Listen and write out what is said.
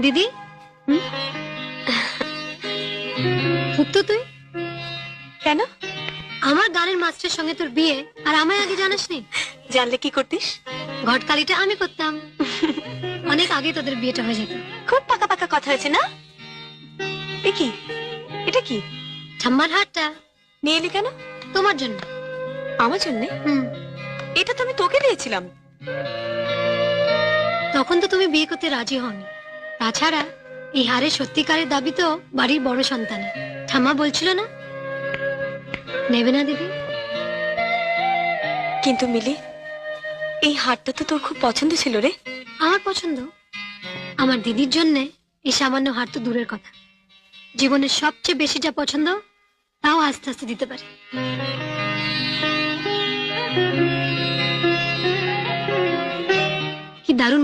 দিদি, তো তুই কেন? আমার গানের মাস্টারের সঙ্গে তোর বিয়ে, আর আমায় আগে জানাসনি? জানলে কি করতিস? ঘটকালিটা আমি করতাম। অনেক আগে তোদের বিয়েটা হয়ে যেত। খুব পাকা পাকা কথা হয়েছে না? এ কি? এটা কি? ঠাম্মার হারটা নিয়ে এলি কেন? তোমার জন্য। আমার জন্য? এটা তো আমি তোকে দিয়েছিলাম। তখন তো তুমি বিয়ে করতে রাজি হওনি। তাছাড়া এই হারের সত্যিকারের দাবি তো বাড়ির বড় সন্তান। ঠাম্মা বলছিল না নেবে না দিদি? কিন্তু মিলি, এই হারটা তো তোর খুব পছন্দ ছিল রে। আমার পছন্দ। আমার দিদির জন্য এই সামান্য হার তো দূরের কথা, জীবনের সবচেয়ে বেশি যা পছন্দ তাও আস্তে আস্তে দিতে পারি। কি দারুণ